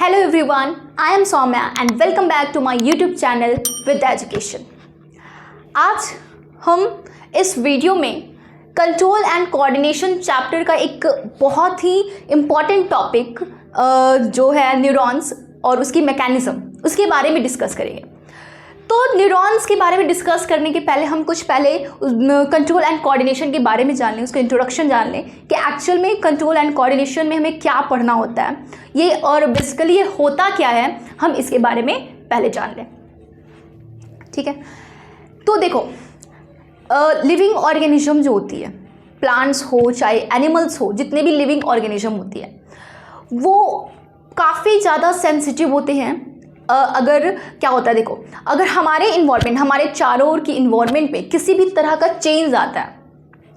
Hello everyone, I am Soumya and welcome back to my YouTube channel with Education। आज हम इस video में control and coordination chapter का एक बहुत ही इम्पॉर्टेंट टॉपिक जो है न्यूरॉन्स और उसकी मैकेनिज्म, उसके बारे में डिस्कस करेंगे। तो न्यूरॉन्स के बारे में डिस्कस करने के पहले हम कुछ कंट्रोल एंड कोऑर्डिनेशन के बारे में जान लें, उसका इंट्रोडक्शन जान लें कि एक्चुअल में कंट्रोल एंड कोऑर्डिनेशन में हमें क्या पढ़ना होता है ये, और बेसिकली ये होता क्या है, हम इसके बारे में पहले जान लें। ठीक है, तो देखो लिविंग ऑर्गेनिज्म जो होती है, प्लांट्स हो चाहे एनिमल्स हो, जितने भी लिविंग ऑर्गेनिज्म होती है वो काफ़ी ज़्यादा सेंसिटिव होते हैं। अगर क्या होता है, देखो अगर हमारे इन्वायरमेंट, हमारे चारों ओर की इन्वायरमेंट पे किसी भी तरह का चेंज आता है,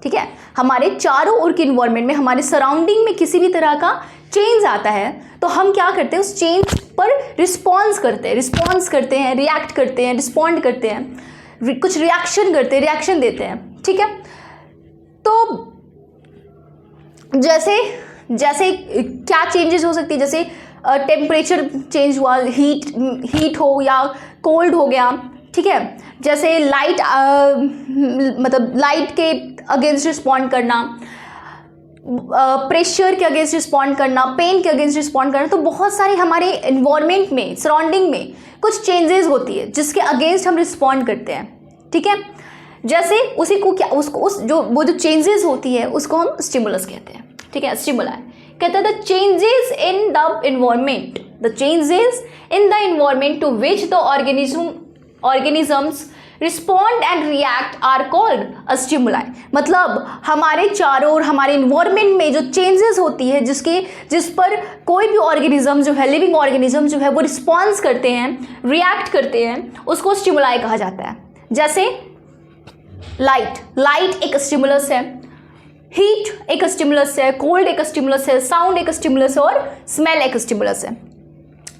ठीक है, हमारे चारों ओर की इन्वायरमेंट में, हमारे सराउंडिंग में किसी भी तरह का चेंज आता है तो हम क्या करते हैं, उस चेंज पर रिस्पॉन्स करते हैं, रिएक्ट करते हैं, रिस्पॉन्ड करते हैं, कुछ रिएक्शन करते हैं, रिएक्शन देते हैं। ठीक है, तो जैसे क्या चेंजेस हो सकती है, जैसे टेम्परेचर चेंज हुआ, हीट हो या कोल्ड हो गया। ठीक है, जैसे लाइट मतलब लाइट के अगेंस्ट रिस्पॉन्ड करना, प्रेशर के अगेंस्ट रिस्पॉन्ड करना, पेन के अगेंस्ट रिस्पॉन्ड करना। तो बहुत सारी हमारे इन्वायरमेंट में, सराउंडिंग में कुछ चेंजेस होती है जिसके अगेंस्ट हम रिस्पॉन्ड करते हैं। ठीक है, जैसे उसी को क्या, उसको वो जो चेंजेस होती है उसको हम स्टिमुलस कहते हैं। ठीक है, स्टिमुलाई कहते हैं the changes in the environment to which the organisms respond and react are called a stimuli. मतलब हमारे चारों ओर, हमारे इन्वायरमेंट में जो चेंजेस होती है जिस पर कोई भी ऑर्गेनिज्म जो है, लिविंग ऑर्गेनिज्म जो है वो रिस्पॉन्स करते हैं, रिएक्ट करते हैं, उसको स्टिमुलाई कहा जाता है। जैसे लाइट एक स्टिमुलस है, हीट एक स्टिमुलस है, कोल्ड एक स्टिमुलस है, साउंड एक स्टिमुलस है और स्मेल एक स्टिमुलस है।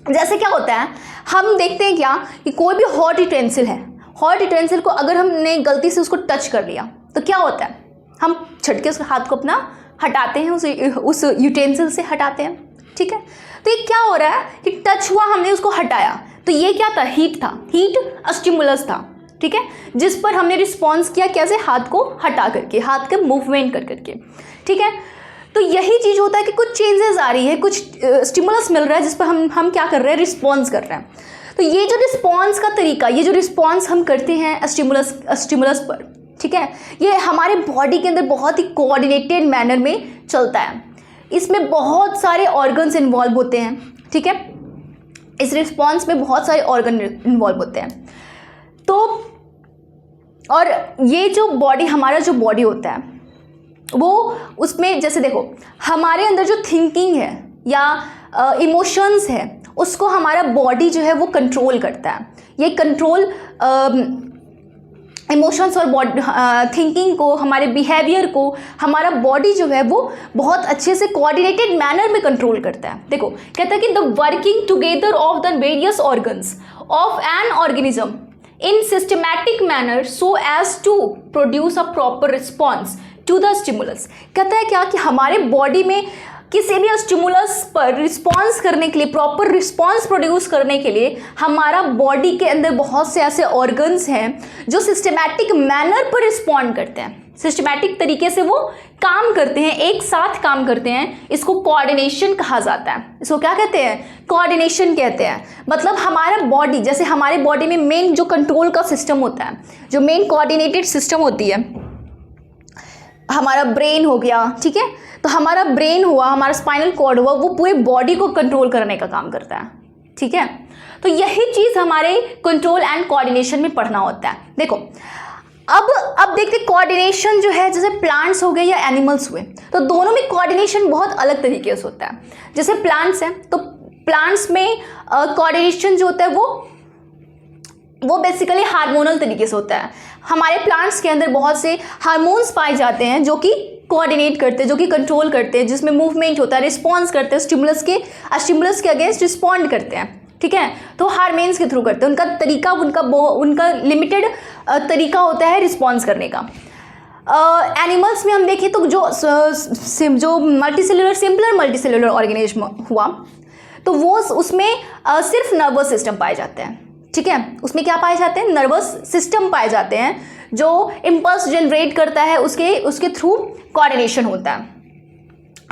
जैसे क्या होता है, हम देखते हैं क्या कि कोई भी हॉट यूटेंसिल है, हॉट यूटेंसिल को अगर हमने गलती से उसको टच कर लिया तो क्या होता है, हम झटके उस हाथ को अपना हटाते हैं, उस यूटेंसिल से हटाते हैं। ठीक है, तो ये क्या हो रहा है कि टच हुआ, हमने उसको हटाया, तो ये क्या था, हीट स्टिमुलस था। ठीक है, जिस पर हमने रिस्पॉन्स किया कैसे, हाथ को हटा करके, हाथ के मूवमेंट कर करके। ठीक है, तो यही चीज़ होता है कि कुछ चेंजेस आ रही है, कुछ स्टिमुलस मिल रहा है जिस पर हम क्या कर रहे हैं, रिस्पॉन्स कर रहे हैं। तो ये जो रिस्पॉन्स का तरीका, ये जो रिस्पॉन्स हम करते हैं स्टिमुलस पर, ठीक है, ये हमारे बॉडी के अंदर बहुत ही कोऑर्डिनेटेड मैनर में चलता है। इसमें बहुत सारे ऑर्गन्स इन्वॉल्व होते हैं। ठीक है, इस रिस्पॉन्स में बहुत सारे ऑर्गन इन्वॉल्व होते हैं। तो और ये जो बॉडी, हमारा जो बॉडी होता है वो, उसमें जैसे देखो हमारे अंदर जो थिंकिंग है या इमोशंस है उसको हमारा बॉडी जो है वो कंट्रोल करता है। ये कंट्रोल इमोशंस और थिंकिंग को, हमारे बिहेवियर को हमारा बॉडी जो है वो बहुत अच्छे से कोऑर्डिनेटेड मैनर में कंट्रोल करता है। देखो कहता है कि the working together of the various organs of an organism in systematic manner so as to produce a proper response to the stimulus। कहता है क्या कि हमारे बॉडी में किसी भी स्टिमुलस पर रिस्पॉन्स करने के लिए, प्रॉपर रिस्पॉन्स प्रोड्यूस करने के लिए हमारा बॉडी के अंदर बहुत से ऐसे ऑर्गन्स हैं जो सिस्टमैटिक मैनर पर रिस्पॉन्ड करते हैं, सिस्टमैटिक तरीके से वो काम करते हैं, एक साथ काम करते हैं। इसको कोऑर्डिनेशन कहा जाता है। इसको क्या कहते हैं, कोऑर्डिनेशन कहते हैं। मतलब हमारा बॉडी, जैसे हमारे बॉडी में मेन जो कंट्रोल का सिस्टम होता है, जो मेन कोऑर्डिनेटेड सिस्टम होती है, हमारा ब्रेन हो गया। ठीक है, तो हमारा ब्रेन हुआ, हमारा स्पाइनल कॉर्ड हुआ, वो पूरे बॉडी को कंट्रोल करने का काम करता है। ठीक है, तो यही चीज़ हमारे कंट्रोल एंड कोऑर्डिनेशन में पढ़ना होता है। देखो अब देखते कोऑर्डिनेशन जो है, जैसे प्लांट्स हो गए या एनिमल्स हुए, तो दोनों में कोऑर्डिनेशन बहुत अलग तरीके से होता है। जैसे प्लांट्स हैं तो प्लांट्स में कोऑर्डिनेशन जो होता है वो बेसिकली हार्मोनल तरीके से होता है। हमारे प्लांट्स के अंदर बहुत से हार्मोन्स पाए जाते हैं जो कि कोऑर्डिनेट करते हैं, जो कि कंट्रोल करते हैं, जिसमें मूवमेंट होता है, रिस्पॉन्स करते हैं, स्टिमुलस के अगेंस्ट रिस्पॉन्ड करते हैं। ठीक है, तो हार्मोन्स के थ्रू करते हैं। उनका तरीका, उनका लिमिटेड तरीका होता है रिस्पॉन्स करने का। एनिमल्स में हम देखें तो जो मल्टीसेलुलर, सिंपलर मल्टीसेलुलर ऑर्गेनिज्म हुआ, तो वो उसमें सिर्फ नर्वस सिस्टम पाए जाते हैं, ठीक है। उसमें क्या पाए जाते हैं? नर्वस सिस्टम पाए जाते हैं जो इम्पल्स जनरेट करता है, उसके थ्रू कोऑर्डिनेशन होता है।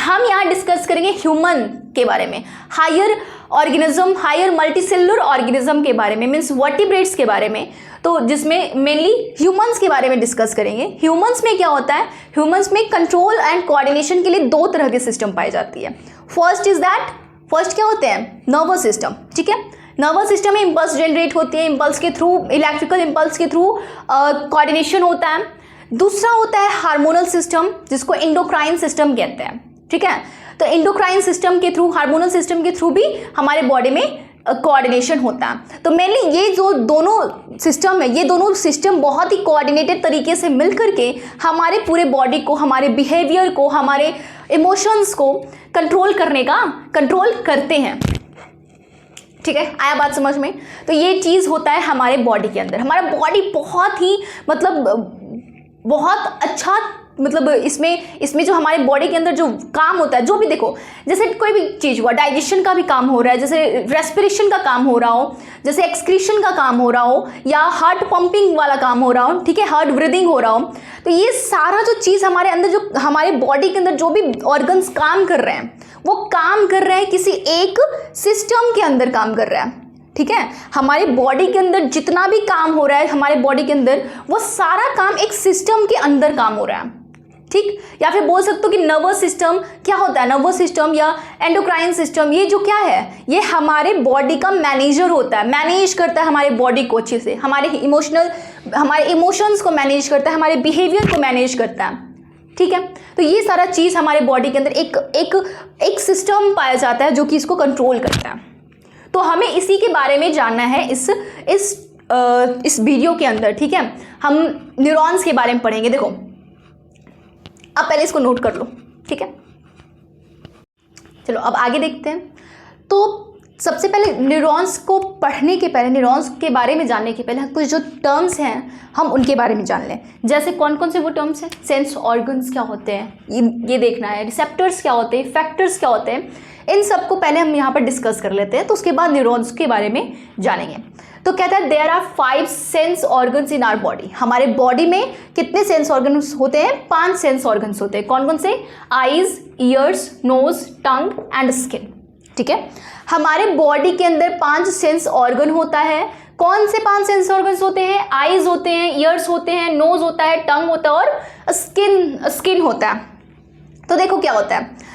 हम यहाँ डिस्कस करेंगे ह्यूमन के बारे में, higher organism, higher multicellular organism के बारे में, मीन्स वर्टिब्रेट्स के बारे में, तो जिसमें मेनली ह्यूमंस के बारे में डिस्कस करेंगे। ह्यूमंस में क्या होता है? ह्यूमंस में कंट्रोल एंड कोऑर्डिनेशन के लिए दो तरह के सिस्टम पाए जाती है। फर्स्ट क्या होते हैं? नर्वस सिस्टम, ठीक है। नर्वस सिस्टम में इम्पल्स जनरेट होती है, इम्पल्स के थ्रू, इलेक्ट्रिकल इम्पल्स के थ्रू कोऑर्डिनेशन होता है। दूसरा होता है हार्मोनल सिस्टम, जिसको एंडोक्राइन सिस्टम कहते हैं, ठीक है। तो एंडोक्राइन सिस्टम के थ्रू, हार्मोनल सिस्टम के थ्रू भी हमारे बॉडी में कोऑर्डिनेशन होता है। तो मेनली ये जो दोनों सिस्टम है, ये दोनों सिस्टम बहुत ही कोऑर्डिनेटेड तरीके से मिल करके हमारे पूरे बॉडी को, हमारे बिहेवियर को, हमारे इमोशंस को कंट्रोल करते हैं, ठीक है। आया बात समझ में? तो ये चीज़ होता है हमारे बॉडी के अंदर। हमारा बॉडी बहुत ही बहुत अच्छा, इसमें जो हमारे बॉडी के अंदर जो काम होता है, जो भी देखो, जैसे कोई भी चीज़ हुआ, डाइजेशन का भी काम हो रहा है, जैसे रेस्पिरेशन का काम हो रहा हो, जैसे एक्सक्रीशन का काम हो रहा हो, या हार्ट पंपिंग वाला काम हो रहा हो, ठीक है, हार्ट ब्रीदिंग हो रहा हो, तो ये सारा जो चीज़ हमारे अंदर, जो हमारे बॉडी के अंदर जो भी ऑर्गन्स काम कर रहे हैं, वो काम कर रहे हैं किसी एक सिस्टम के अंदर काम कर रहा है, ठीक है। हमारे बॉडी के अंदर जितना भी काम हो रहा है हमारे बॉडी के अंदर, वो सारा काम एक सिस्टम के अंदर काम हो रहा है, ठीक। या फिर बोल सकते हो कि नर्वस सिस्टम क्या होता है? नर्वस सिस्टम या एंडोक्राइन सिस्टम, ये जो क्या है, ये हमारे बॉडी का मैनेजर होता है, मैनेज करता है हमारे बॉडी को अच्छे से, हमारे इमोशंस को मैनेज करता है, हमारे बिहेवियर को मैनेज करता है, ठीक है। तो ये सारा चीज़ हमारे बॉडी के अंदर एक सिस्टम पाया जाता है जो कि इसको कंट्रोल करता है। तो हमें इसी के बारे में जानना है इस वीडियो के अंदर, ठीक है। हम न्यूरॉन्स के बारे में पढ़ेंगे। देखो, अब पहले इसको नोट कर लो, ठीक है। चलो अब आगे देखते हैं। तो सबसे पहले न्यूरॉन्स को पढ़ने के पहले, न्यूरॉन्स के बारे में जानने के पहले कुछ जो टर्म्स हैं हम उनके बारे में जान लें। जैसे कौन कौन से वो टर्म्स हैं? सेंस ऑर्गन्स क्या होते हैं, ये देखना है। रिसेप्टर्स क्या होते हैं, फैक्टर्स क्या होते हैं, इन सब को पहले हम यहाँ पर डिस्कस कर लेते हैं, तो उसके बाद न्यूरॉन्स के बारे में जानेंगे। तो कहता है there are 5 sense organs in our body. हमारे बॉडी में कितने सेंस ऑर्गन्स होते हैं? 5 सेंस ऑर्गन्स होते हैं। कौन कौन से? Eyes, ears, nose, tongue and skin, ठीक है। हमारे बॉडी के अंदर 5 सेंस ऑर्गन होता है। कौन से 5 सेंस ऑर्गन्स होते हैं? आईज होते हैं, ईयर्स होते हैं, नोज होता है, टंग होता है और स्किन होता है। तो देखो क्या होता है,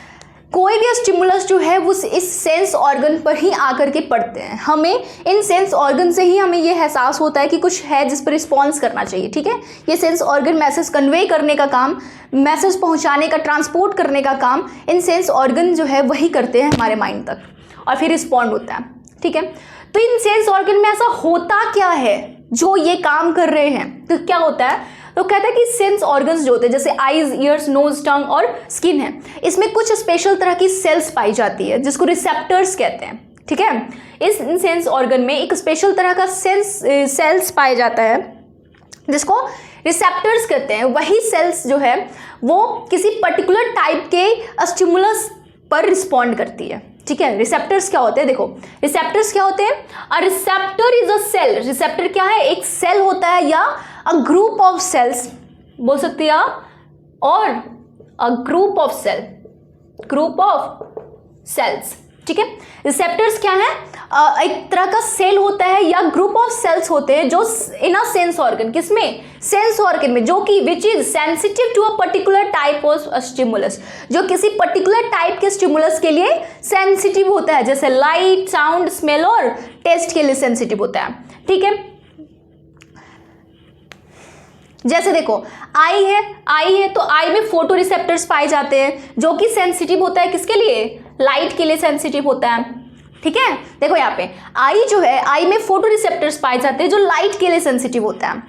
कोई भी स्टिमुलस जो है वो इस सेंस ऑर्गन पर ही आकर के पड़ते हैं। हमें इन सेंस ऑर्गन से ही हमें ये एहसास होता है कि कुछ है जिस पर रिस्पॉन्स करना चाहिए, ठीक है। ये सेंस ऑर्गन मैसेज कन्वे करने का काम, मैसेज पहुंचाने का, ट्रांसपोर्ट करने का काम इन सेंस ऑर्गन जो है वही करते हैं हमारे माइंड तक, और फिर रिस्पॉन्ड होता है, ठीक है। तो इन सेंस ऑर्गन में ऐसा होता क्या है जो ये काम कर रहे हैं? तो क्या होता है? तो कहता है कि सेंस ऑर्गन्स जो होते हैं, जैसे आईज, ईयर्स, नोज, टंग और स्किन है, इसमें कुछ स्पेशल तरह की सेल्स पाई जाती है जिसको रिसेप्टर्स कहते हैं, ठीक है। इस सेंस ऑर्गन में एक स्पेशल तरह का सेल्स पाया जाता है जिसको रिसेप्टर्स कहते हैं। वही सेल्स जो है वो किसी पर्टिकुलर टाइप के स्टिमुलस पर रिस्पॉन्ड करती है, ठीक है। रिसेप्टर्स क्या होते हैं? देखो, रिसेप्टर्स क्या होते हैं? A receptor is a cell. Receptor क्या है? एक सेल होता है या अ ग्रुप ऑफ सेल्स बोल सकते हैं आप, और अ ग्रुप ऑफ सेल्स, ठीक है। रिसेप्टर्स क्या है? एक तरह का सेल होता है या ग्रुप ऑफ सेल्स होते हैं जो इन अ सेंस ऑर्गन, किसमें? सेंस ऑर्गन में, जो कि which is sensitive to a particular type of stimulus, जो किसी पर्टिकुलर टाइप के स्टिमुलस के लिए सेंसिटिव होता है, जैसे लाइट, साउंड, स्मेल और टेस्ट के लिए सेंसिटिव होता है, ठीक है। जैसे देखो, आई है तो आई में फोटो रिसेप्टर्स पाए जाते हैं जो कि सेंसिटिव होता है, किसके लिए? लाइट के लिए सेंसिटिव होता है, ठीक है। देखो यहाँ पे आई जो है, आई में फोटो रिसेप्टर्स पाए जाते हैं जो लाइट के लिए सेंसिटिव होता है।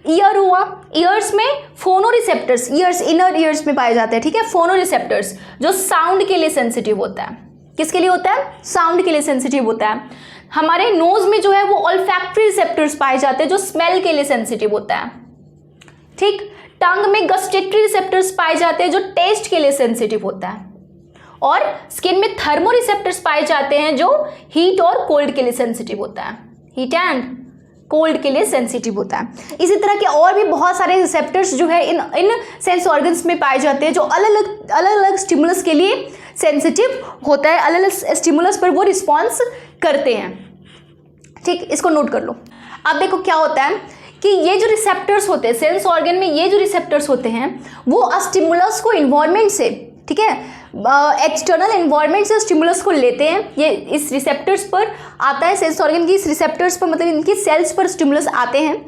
ईयर हुआ, ईयर्स में फोनो रिसेप्टर्स, ईयर्स इनर ईयर्स में पाए जाते हैं, ठीक है। फोनो रिसेप्टर्स जो साउंड के लिए सेंसिटिव होता है, किसके लिए होता है? साउंड के लिए सेंसिटिव होता है। हमारे नोज में जो है वो ऑल्फैक्टरी रिसेप्टर्स पाए जाते हैं जो स्मेल के लिए सेंसिटिव होता है, ठीक। टंग में गस्टेटरी रिसेप्टर्स पाए जाते हैं जो टेस्ट के लिए सेंसिटिव होता है, और स्किन में थर्मो रिसेप्टर्स पाए जाते हैं जो हीट और कोल्ड के लिए सेंसिटिव होता है, हीट एंड कोल्ड के लिए सेंसिटिव होता है। इसी तरह के और भी बहुत सारे रिसेप्टर्स जो है इन सेंस ऑर्गन्स में पाए जाते हैं जो अलग अलग स्टिमुलस के लिए सेंसिटिव होता है, अलग अलग स्टिमुलस पर वो रिस्पॉन्स करते हैं। ठीक, इसको नोट कर लो। अब देखो क्या होता है कि ये जो रिसेप्टर्स होते हैं सेंस ऑर्गन में, ये जो रिसेप्टर्स होते हैं वो स्टिमुलस को इन्वायरमेंट से, ठीक है, एक्सटर्नल इन्वायरमेंट से स्टिमुलस को लेते हैं। ये इस रिसेप्टर्स पर आता है, सेंस ऑर्गन की इस रिसेप्टर्स पर, मतलब इनकी सेल्स पर स्टिमुलस आते हैं।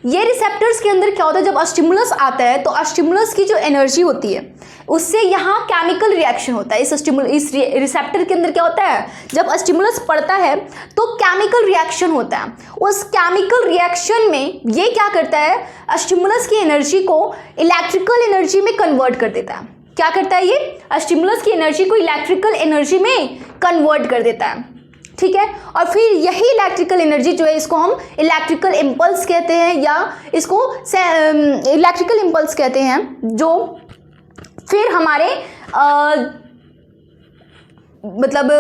ये रिसेप्टर्स के अंदर क्या होता है, जब स्टिमुलस आता है तो स्टिमुलस की जो एनर्जी होती है उससे यहाँ केमिकल रिएक्शन होता है। इस रिसेप्टर के अंदर क्या होता है, जब स्टिमुलस पड़ता है तो केमिकल रिएक्शन होता है। उस केमिकल रिएक्शन में ये क्या करता है, स्टिमुलस की एनर्जी को इलेक्ट्रिकल एनर्जी में कन्वर्ट कर देता है। क्या करता है, ये स्टिमुलस की एनर्जी को इलेक्ट्रिकल एनर्जी में कन्वर्ट कर देता है। ठीक है, और फिर यही इलेक्ट्रिकल एनर्जी जो है इसको हम इलेक्ट्रिकल इम्पल्स कहते हैं, या इसको इलेक्ट्रिकल इम्पल्स कहते हैं, जो फिर हमारे मतलब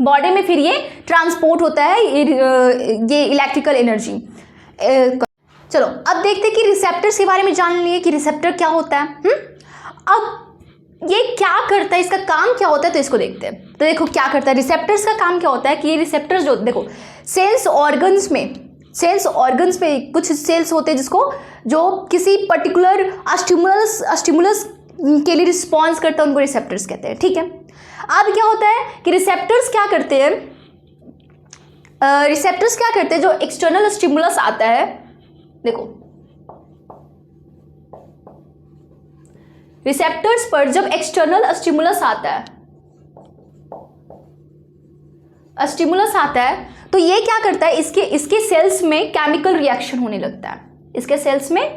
बॉडी में फिर ये ट्रांसपोर्ट होता है, ये इलेक्ट्रिकल एनर्जी। चलो अब देखते हैं कि रिसेप्टर्स के बारे में जान लिए कि रिसेप्टर क्या होता है। अब ये क्या करता है, इसका काम क्या होता है, तो इसको देखते हैं। तो देखो क्या करता है, रिसेप्टर्स का काम क्या होता है कि ये रिसेप्टर्स जो देखो सेंस ऑर्गन्स में कुछ सेल्स होते हैं जिसको जो किसी पर्टिकुलर स्टिमुलस के लिए रिस्पॉन्स करता है, उनको रिसेप्टर्स कहते हैं। ठीक है, अब क्या होता है कि रिसेप्टर्स क्या करते हैं, जो एक्सटर्नल स्टिमुलस आता है, देखो रिसेप्टर्स पर जब एक्सटर्नल स्टिमुलस आता है तो ये क्या करता है, इसके सेल्स में केमिकल रिएक्शन होने लगता है। इसके सेल्स में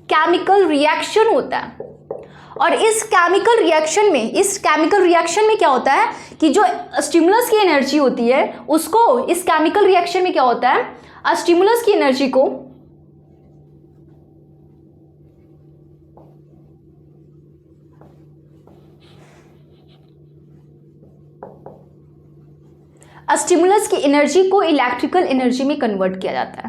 केमिकल रिएक्शन होता है, और इस केमिकल रिएक्शन में क्या होता है कि जो स्टिमुलस की एनर्जी होती है उसको, इस केमिकल रिएक्शन में क्या होता है, स्टिमुलस की एनर्जी को इलेक्ट्रिकल एनर्जी में कन्वर्ट किया जाता है।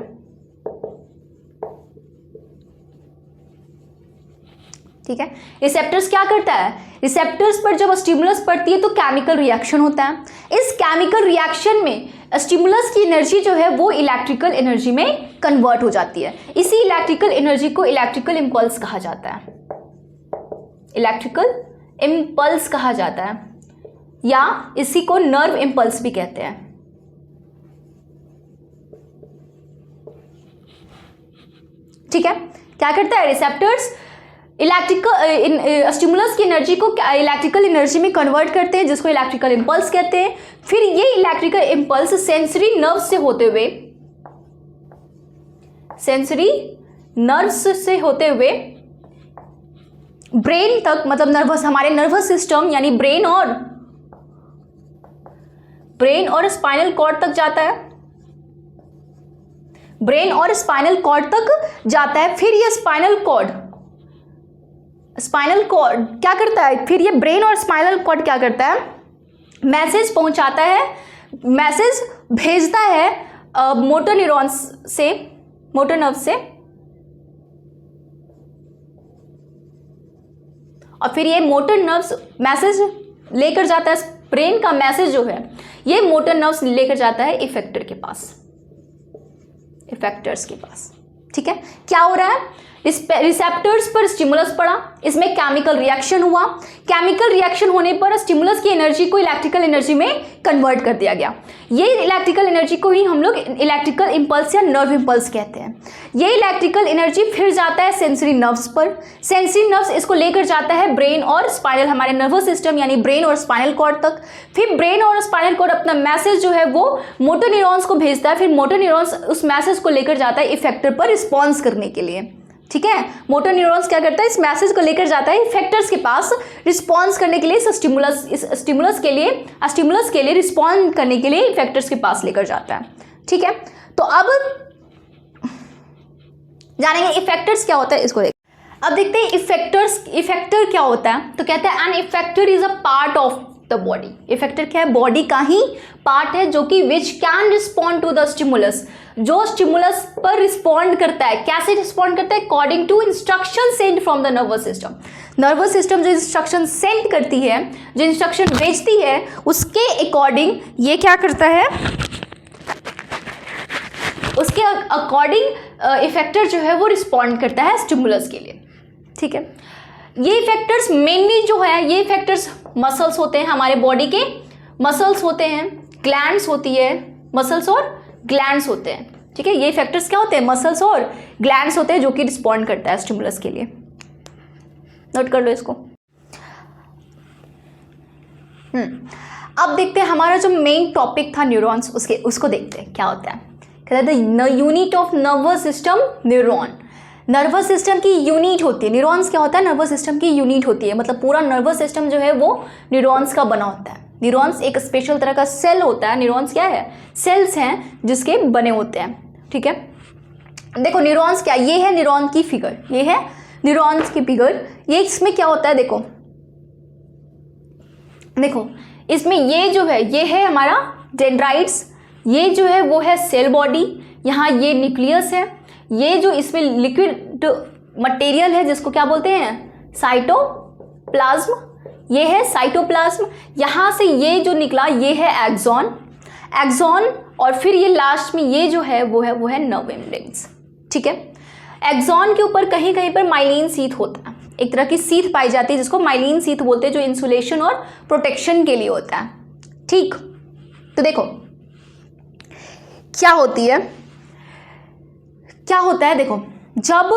ठीक है, रिसेप्टर्स क्या करता है, रिसेप्टर्स पर जब स्टिमुलस पड़ती है तो केमिकल रिएक्शन होता है। इस केमिकल रिएक्शन में स्टिमुलस की एनर्जी जो है वो इलेक्ट्रिकल एनर्जी में कन्वर्ट हो जाती है। इसी इलेक्ट्रिकल एनर्जी को इलेक्ट्रिकल इम्पल्स कहा जाता है, या इसी को नर्व इम्पल्स भी कहते हैं। ठीक है, क्या करता है, रिसेप्टर्स स्टिमुलस की एनर्जी को इलेक्ट्रिकल एनर्जी में कन्वर्ट करते हैं, जिसको इलेक्ट्रिकल इम्पल्स कहते हैं। फिर ये इलेक्ट्रिकल इम्पल्स सेंसरी नर्व्स से होते हुए ब्रेन तक, मतलब हमारे नर्वस सिस्टम यानी ब्रेन और स्पाइनल कॉर्ड तक जाता है। फिर ये स्पाइनल कॉर्ड क्या करता है, फिर ये ब्रेन और स्पाइनल कॉर्ड क्या करता है, मैसेज पहुंचाता है, मैसेज भेजता है मोटर नर्व से, और फिर ये मोटर नर्व्स मैसेज लेकर जाता है, ब्रेन का मैसेज जो है ये मोटर नर्व्स लेकर जाता है इफेक्टर्स के पास। ठीक है, क्या हो रहा है, रिसेप्टर्स पर स्टिमुलस पड़ा, इसमें केमिकल रिएक्शन हुआ, केमिकल रिएक्शन होने पर स्टिमुलस की एनर्जी को इलेक्ट्रिकल एनर्जी में कन्वर्ट कर दिया गया। ये इलेक्ट्रिकल एनर्जी को ही हम लोग इलेक्ट्रिकल इम्पल्स या नर्व इम्पल्स कहते हैं। ये इलेक्ट्रिकल एनर्जी फिर जाता है सेंसरी नर्व्स पर, सेंसरी नर्व्स इसको लेकर जाता है ब्रेन और स्पाइनल, हमारे नर्वस सिस्टम यानी ब्रेन और स्पाइनल कॉर्ड तक। फिर ब्रेन और स्पाइनल कॉर्ड अपना मैसेज जो है वो मोटर न्यूरॉन्स को भेजता है, फिर मोटर न्यूरॉन्स उस मैसेज को लेकर जाता है इफेक्टर पर रिस्पॉन्स करने के लिए। ठीक है, मोटर न्यूरॉन्स क्या करता है, इस मैसेज को लेकर जाता है इफेक्टर्स के पास रिस्पॉन्स करने के लिए, स्टिमुलस के लिए रिस्पॉन्ड करने के लिए इफेक्टर्स के पास लेकर जाता है। ठीक है, तो अब जानेंगे इफेक्टर्स क्या होता है, इसको देखें। अब देखते हैं इफेक्टर क्या होता है। तो कहते हैं an effector is a part of the body. Effector क्या है? बॉडी का ही पार्ट है जो कि which can respond to the stimulus, जो स्टिमुलस पर रिस्पॉन्ड करता है। कैसे रिस्पॉन्ड करता है? According to instruction send from the nervous system. Nervous system जो इंस्ट्रक्शन सेंड करती है, जो इंस्ट्रक्शन भेजती है, उसके अकॉर्डिंग ये क्या करता है, उसके अकॉर्डिंग इफेक्टर जो है वो रिस्पॉन्ड करता है स्टिमुलस के लिए। ठीक है, ये इफेक्टर्स मेनली जो है, ये इफेक्टर्स मसल्स होते हैं, हमारे बॉडी के मसल्स होते हैं, ग्लैंड्स होती है, मसल्स और ग्लैंड्स होते हैं। ठीक है, ये इफेक्टर्स क्या होते हैं? मसल्स और ग्लैंड्स होते हैं जो कि रिस्पॉन्ड करता है स्टिमुलस के लिए। नोट कर लो इसको। अब देखते हैं हमारा जो मेन टॉपिक था न्यूरॉन्स, उसको देखते हैं क्या होता है। कहते हैं unit of nervous system neuron. Nervous system की यूनिट होती है। न्यूरॉन्स क्या होता है? नर्वस सिस्टम की यूनिट होती है, मतलब पूरा नर्वस सिस्टम जो है वो न्यूरॉन्स का बना होता है। न्यूरॉन्स एक स्पेशल तरह का सेल होता है। न्यूरॉन्स क्या है? सेल्स हैं जिसके बने होते हैं। ठीक है, देखो न्यूरॉन्स क्या, ये है न्यूरॉन की फिगर, ये है न्यूरॉन्स की फिगर। ये इसमें क्या होता है? देखो इसमें ये जो है, ये है हमारा डेंड्राइट्स, ये जो है वो है सेल बॉडी, यहाँ ये न्यूक्लियस है, ये जो इसमें लिक्विड मटेरियल है जिसको क्या बोलते हैं? साइटोप्लाज्म। ये है साइटोप्लाज्म। यहाँ से ये जो निकला ये है एक्सॉन, और फिर ये लास्ट में ये जो है वो है नर्व एंडिंग्स। ठीक है, एक्सॉन के ऊपर कहीं कहीं पर माइलिन सीथ होता है, एक तरह की सीथ पाई जाती है जिसको माइलिन सीथ बोलते हैं, जो इंसुलेशन और प्रोटेक्शन के लिए होता है। ठीक, तो देखो क्या होता है, देखो जब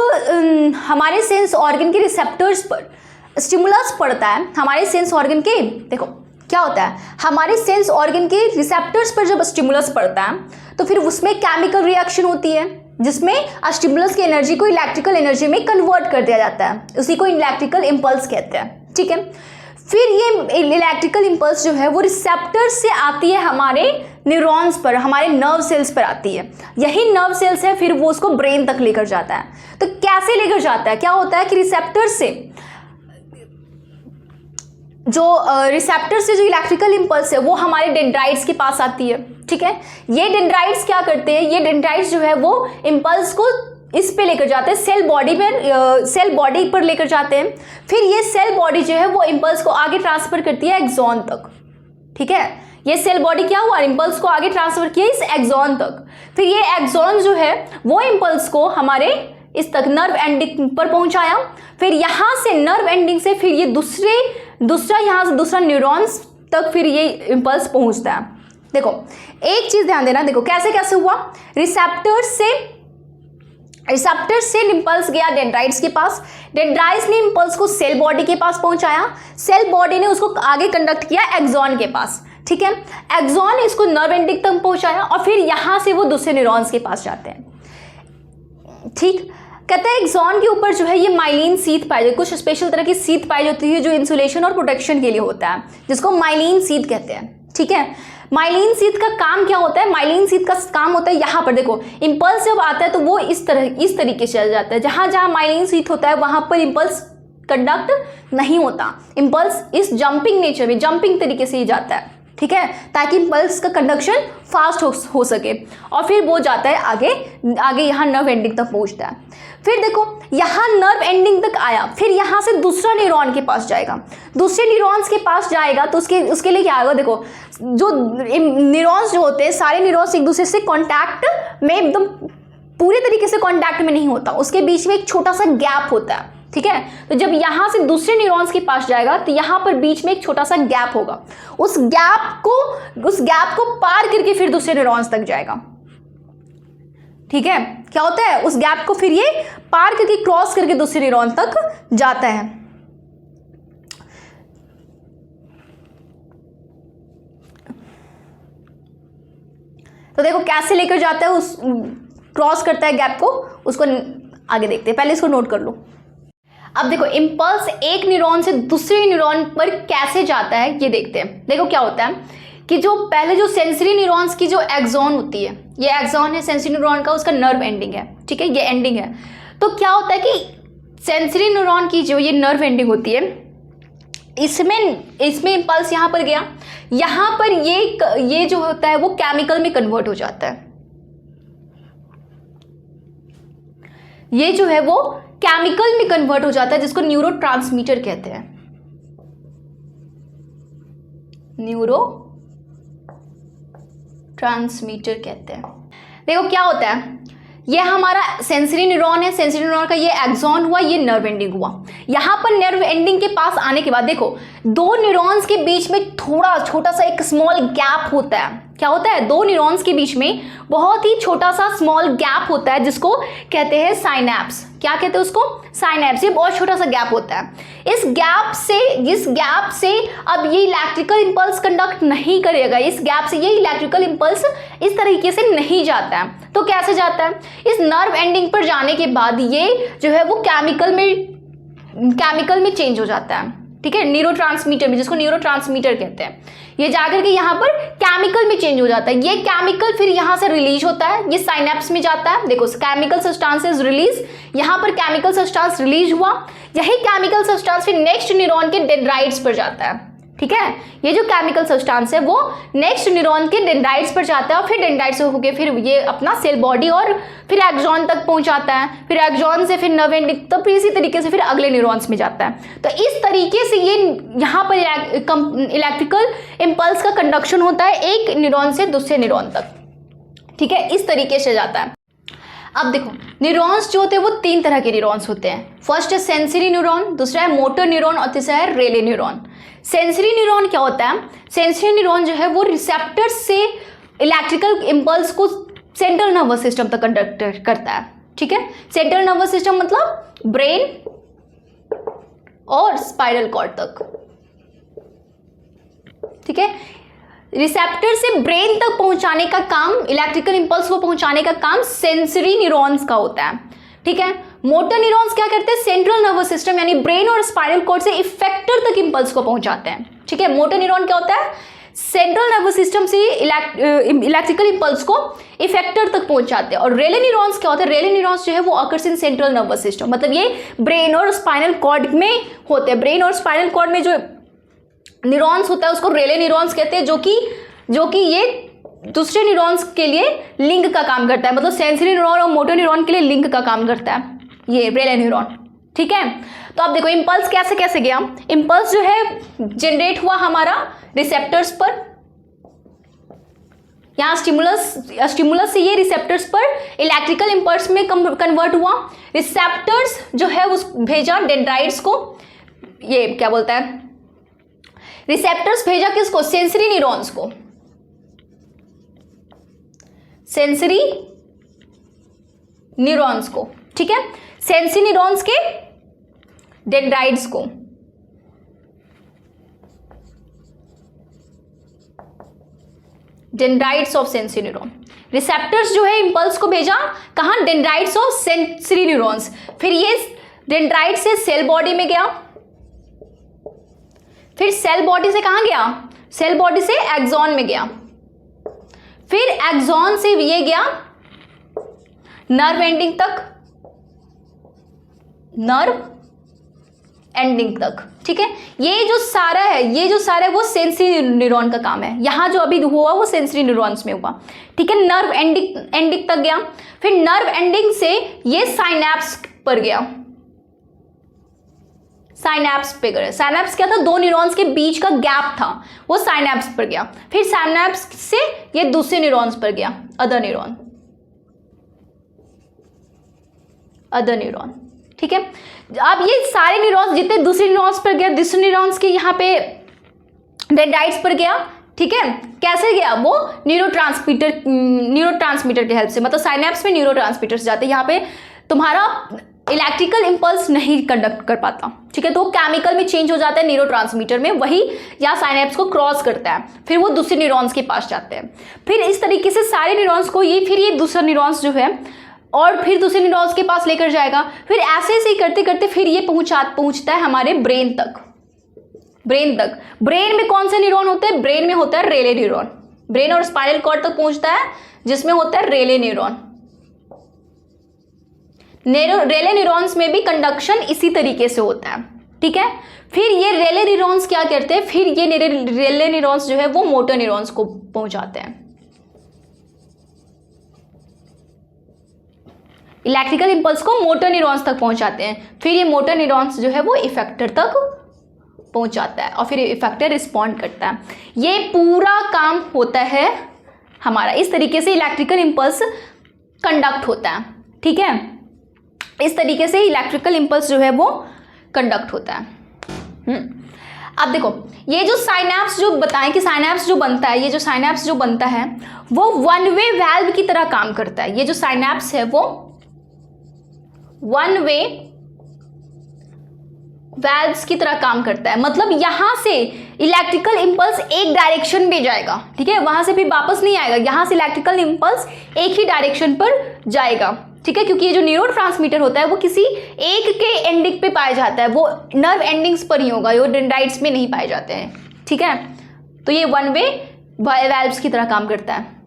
हमारे सेंस ऑर्गन के रिसेप्टर्स पर स्टिमुलस पड़ता है, हमारे सेंस ऑर्गन के, देखो क्या होता है, हमारे सेंस ऑर्गन के रिसेप्टर्स पर जब स्टिमुलस पड़ता है तो फिर उसमें केमिकल रिएक्शन होती है जिसमें स्टिमुलस की एनर्जी को इलेक्ट्रिकल एनर्जी में कन्वर्ट कर दिया जाता है, उसी को इलेक्ट्रिकल इम्पल्स कहते हैं। ठीक है, फिर ये इलेक्ट्रिकल इम्पल्स जो है वो रिसेप्टर से आती है हमारे न्यूरॉन्स पर, हमारे नर्व सेल्स पर आती है। यही नर्व सेल्स है फिर वो उसको ब्रेन तक लेकर जाता है। तो कैसे लेकर जाता है? क्या होता है कि रिसेप्टर से जो इलेक्ट्रिकल इम्पल्स है वो हमारे डेंड्राइट्स के पास आती है। ठीक है, ये डेंड्राइट्स क्या करते हैं? ये डेंड्राइट्स जो है वो इम्पल्स को इस पे लेकर जाते हैं, सेल बॉडी पर लेकर जाते हैं। फिर ये सेल बॉडी जो है वो इम्पल्स को आगे ट्रांसफर करती है एक्सॉन तक। ठीक है, ये सेल बॉडी क्या हुआ? इम्पल्स को आगे ट्रांसफर किया इस एक्सॉन तक। फिर ये एक्सॉन जो है वो इम्पल्स को हमारे इस तक नर्व एंडिंग पर पहुंचाया। फिर यहाँ से नर्व एंडिंग से फिर ये दूसरा न्यूरॉन्स तक फिर ये इम्पल्स पहुंचता है। देखो एक चीज ध्यान देना, देखो कैसे हुआ। रिसेप्टर से इम्पल्स गया डेंड्राइट्स के पास, डेंड्राइट्स ने इम्पल्स को सेल बॉडी के पास पहुंचाया, सेल बॉडी ने उसको आगे कंडक्ट किया एक्सॉन के पास। ठीक है, एक्सॉन ने इसको नर्व एंडिंग तक पहुंचाया और फिर यहां से वो दूसरे न्यूरॉन्स के पास जाते हैं। ठीक, कहते हैं एक्सॉन के ऊपर जो है ये माइलिन सीथ पाई जाती है, कुछ स्पेशल तरह की सीथ पाई जाती है जो इंसुलेशन और प्रोटेक्शन के लिए होता है, जिसको माइलिन सीथ कहते हैं। ठीक है, माइलिन सीथ का काम क्या होता है? माइलिन सीथ का काम होता है यहाँ पर, देखो इम्पल्स जब आता है तो वो इस तरीके से चल जाता है। जहाँ जहाँ माइलिन सीथ होता है वहाँ पर इम्पल्स कंडक्ट नहीं होता, इम्पल्स इस जंपिंग नेचर में, जंपिंग तरीके से ही जाता है। ठीक है, ताकि इम्पल्स का कंडक्शन फास्ट हो सके और फिर वो जाता है आगे यहाँ नर्व एंडिंग तक पहुँचता है। फिर देखो यहाँ नर्व एंडिंग तक आया, फिर यहाँ से दूसरा न्यूरॉन के पास जाएगा, दूसरे न्यूरॉन्स के पास जाएगा तो उसके लिए क्या आएगा? देखो जो न्यूरॉन्स जो होते हैं सारे न्यूरॉन्स एक दूसरे से कांटेक्ट में एकदम पूरे तरीके से कांटेक्ट में नहीं होता, उसके बीच में एक छोटा सा गैप होता है। ठीक है, तो जब यहाँ से दूसरे न्यूरॉन्स के पास जाएगा तो यहाँ पर बीच में एक छोटा सा गैप होगा, उस गैप को पार करके फिर दूसरे न्यूरॉन्स तक जाएगा। ठीक है, क्या होता है? उस गैप को फिर ये पार करके क्रॉस करके दूसरे न्यूरॉन तक जाता है। तो देखो कैसे लेकर जाता है, उस क्रॉस करता है गैप को, उसको आगे देखते हैं, पहले इसको नोट कर लो। अब देखो इम्पल्स एक न्यूरॉन से दूसरे न्यूरॉन पर कैसे जाता है ये देखते हैं। देखो क्या होता है कि जो पहले जो सेंसरी न्यूरॉन्स की जो एक्सॉन होती है, ये एक्सॉन है सेंसरी न्यूरॉन का, उसका नर्व एंडिंग है। ठीक है, ये एंडिंग है। तो क्या होता है कि सेंसरी न्यूरॉन की जो ये नर्व एंडिंग होती है, इसमें इम्पल्स यहाँ पर गया, यहाँ पर ये जो होता है वो केमिकल में कन्वर्ट हो जाता है। ये जो है वो केमिकल में कन्वर्ट हो जाता है, जिसको न्यूरोट्रांसमीटर कहते हैं। न्यूरोट्रांसमीटर कहते हैं। देखो क्या होता है, ये हमारा सेंसरी न्यूरॉन है, सेंसरी न्यूरॉन का ये एक्सॉन हुआ, ये नर्व एंडिंग हुआ। यहाँ पर नर्व एंडिंग के पास आने के बाद देखो, दो न्यूरॉन्स के बीच में थोड़ा छोटा सा एक स्मॉल गैप होता है। क्या होता है, दो न्यूरॉन्स के बीच में बहुत ही छोटा सा स्मॉल गैप होता है, जिसको कहते हैं साइनैप्स। क्या कहते हैं उसको, साइनैप्स। ये बहुत छोटा सा गैप होता है। इस गैप से अब ये इलेक्ट्रिकल इंपल्स कंडक्ट नहीं करेगा, इस गैप से ये इलेक्ट्रिकल इंपल्स इस तरीके से नहीं जाता है। तो कैसे जाता है, इस नर्व एंडिंग पर जाने के बाद ये जो है वो केमिकल में चेंज हो जाता है, ठीक है, न्यूरोट्रांसमीटर में, जिसको न्यूरोट्रांसमीटर कहते हैं। ये जाकर के यहाँ पर केमिकल में चेंज हो जाता है। ये केमिकल फिर यहाँ से रिलीज होता है, ये साइनेप्स में जाता है। देखो, केमिकल सब्सटेंसेस रिलीज, यहाँ पर केमिकल सब्सटेंस रिलीज हुआ, यही केमिकल सब्सटेंस फिर नेक्स्ट न्यूरॉन के डेंड्राइट्स पर जाता है, ठीक है। ये जो केमिकल सब्सटेंस है वो नेक्स्ट न्यूरॉन के डेंड्राइट्स पर जाता है, और फिर डेंड्राइट्स होकर फिर ये अपना सेल बॉडी और फिर एक्सॉन तक पहुंचाता है, फिर एक्सॉन से फिर नर्व एंडिंग, तो फिर इसी तरीके से फिर अगले न्यूरॉन्स में जाता है। तो इस तरीके से ये यहाँ पर इलेक्ट्रिकल इम्पल्स का कंडक्शन होता है एक न्यूरॉन से दूसरे न्यूरॉन तक, ठीक है, इस तरीके से जाता है। अब देखो, न्यूरॉन्स जो होते हैं वो तीन तरह के न्यूरॉन्स होते हैं। फर्स्ट है सेंसरी न्यूरॉन, दूसरा है मोटर न्यूरॉन, और तीसरा है रेले न्यूरॉन। सेंसरी न्यूरॉन क्या होता है, सेंसरी न्यूरॉन जो है वो रिसेप्टर से इलेक्ट्रिकल इम्पल्स को सेंट्रल नर्वस सिस्टम तक कंडक्ट करता है, ठीक है। सेंट्रल नर्वस सिस्टम मतलब ब्रेन और स्पाइनल कॉर्ड तक, ठीक है। रिसेप्टर से ब्रेन तक पहुंचाने का काम, इलेक्ट्रिकल इंपल्स को पहुंचाने का काम सेंसरी न्यूरॉन्स का होता है, ठीक है। मोटर न्यूरॉन्स क्या करते हैं, सेंट्रल नर्वस सिस्टम यानी ब्रेन और स्पाइनल कॉर्ड से इफेक्टर तक इंपल्स को पहुंचाते हैं, ठीक है। मोटर न्यूरॉन क्या होता है, सेंट्रल नर्वस सिस्टम से इलेक्ट्रिकल इंपल्स को इफेक्टर तक पहुंचाते हैं। और रेले न्यूरॉन्स क्या होते हैं, रेले न्यूरॉन्स जो है वो occurs in central nervous system, मतलब ये ब्रेन और स्पाइनल कॉर्ड में होते हैं। ब्रेन और स्पाइनल कॉर्ड में जो न्यूरॉन्स होता है उसको रेले न्यूरॉन्स कहते हैं, जो कि ये दूसरे न्यूरॉन्स के लिए लिंक का काम करता है, मतलब सेंसरी न्यूरॉन और मोटर न्यूरॉन के लिए लिंक का काम करता है ये रेले न्यूरॉन, ठीक है। तो आप देखो इम्पल्स कैसे कैसे गया, इम्पल्स जो है जनरेट हुआ हमारा रिसेप्टर्स पर, यहाँ स्टिमुलस से ये रिसेप्टर्स पर इलेक्ट्रिकल इम्पल्स में कन्वर्ट हुआ। रिसेप्टर्स जो है उस भेजा डेंड्राइट्स को, ये क्या बोलता है, रिसेप्टर्स भेजा किसको, सेंसरी न्यूरॉन्स को, सेंसरी न्यूरॉन्स को, ठीक है, सेंसरी न्यूरॉन्स के डेंड्राइट्स को। Dendrites of sensory neuron, receptors जो है इंपल्स को भेजा कहां, डेंड्राइट्स ऑफ सेंसरी न्यूरॉन्स। फिर ये डेंड्राइट से सेल बॉडी में गया, फिर सेल बॉडी से कहां गया, सेल बॉडी से एक्सॉन में गया, फिर एक्सॉन से ये गया नर्व एंडिंग तक, नर्व एंडिंग तक, ठीक है। ये जो सारा है वो सेंसरी न्यूरॉन का काम है। यहां जो अभी हुआ वो सेंसरी न्यूरॉन्स में हुआ, ठीक है। नर्व एंडिंग तक गया, फिर नर्व एंडिंग से ये साइनैप्स पर गया, साइनैप्स पे गया। साइनैप्स क्या था, दो न्यूरॉन्स के बीच का गैप था, वो साइनैप्स पर गया। फिर साइनैप्स से ये दूसरे न्यूरॉन्स पर गया, अदर न्यूरॉन, ठीक है। अब ये सारे न्यूरॉन्स जितने दूसरे न्यूरॉन्स पर गया, दूसरे न्यूरॉन्स के यहाँ पे डेंड्राइट्स पर गया, ठीक है। कैसे गया, वो न्यूरोट्रांसमीटर के हेल्प से, मतलब साइनैप्स में न्यूरोट्रांसमीटर्स जाते हैं, यहाँ पे तुम्हारा इलेक्ट्रिकल इंपल्स नहीं कंडक्ट कर पाता, ठीक है। तो केमिकल में चेंज हो जाता है न्यूरोट्रांसमीटर में, वही या साइनैप्स को क्रॉस करता है, फिर वो दूसरे न्यूरॉन्स के पास जाते हैं। फिर इस तरीके से सारे न्यूरॉन्स को ये दूसरा न्यूरॉन्स जो है और फिर दूसरे न्यूरॉन्स के पास लेकर जाएगा। फिर ऐसे ही करते करते फिर ये पहुंचता है हमारे ब्रेन तक। ब्रेन में कौन से न्यूरॉन होते हैं, ब्रेन में होता है रेले न्यूरॉन। ब्रेन और स्पाइनल कॉर्ड तक पहुंचता है जिसमें होता है रेले न्यूरॉन, रेले न्यूरॉन्स में भी कंडक्शन इसी तरीके से होता है, ठीक है। फिर ये रेले न्यूरॉन्स क्या करते हैं, फिर ये रेले न्यूरॉन्स जो है वो मोटर न्यूरॉन्स को पहुंचाते हैं, इलेक्ट्रिकल इंपल्स को मोटर न्यूरॉन्स तक पहुंचाते हैं। फिर ये मोटर न्यूरॉन्स जो है वो इफेक्टर तक पहुंचाता है और फिर इफेक्टर रिस्पॉन्ड करता है। ये पूरा काम होता है हमारा, इस तरीके से इलेक्ट्रिकल इंपल्स कंडक्ट होता है, ठीक है। इस तरीके से इलेक्ट्रिकल इंपल्स जो है वो कंडक्ट होता है। अब देखो ये जो साइनैप्स जो बताएं कि साइनैप्स जो बनता है, ये जो साइनैप्स जो बनता है वो वन वे वैल्व की तरह काम करता है। ये जो साइनैप्स है वो वन वे वैल्व्स की तरह काम करता है, मतलब यहां से इलेक्ट्रिकल इंपल्स एक डायरेक्शन में जाएगा, ठीक है, वहां से फिर वापस नहीं आएगा, यहां से इलेक्ट्रिकल इंपल्स एक ही डायरेक्शन पर जाएगा, ठीक है, क्योंकि ये जो न्यूरोट्रांसमीटर होता है वो किसी एक के एंडिंग पे पाया जाता है, वो नर्व एंडिंग्स पर ही होगा, वो डेंड्राइट्स में नहीं पाए जाते हैं, ठीक है। तो ये वन वे वैल्व्स की तरह काम करता है।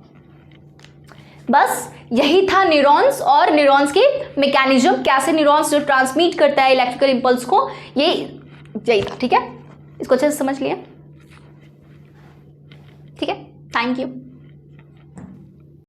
बस यही था न्यूरॉन्स और न्यूरॉन्स के मैकेनिज्म, कैसे न्यूरॉन्स जो ट्रांसमिट करता है इलेक्ट्रिकल इंपल्स को, यही था, ठीक है। इसको अच्छे से समझ लिया, ठीक है। Thank you.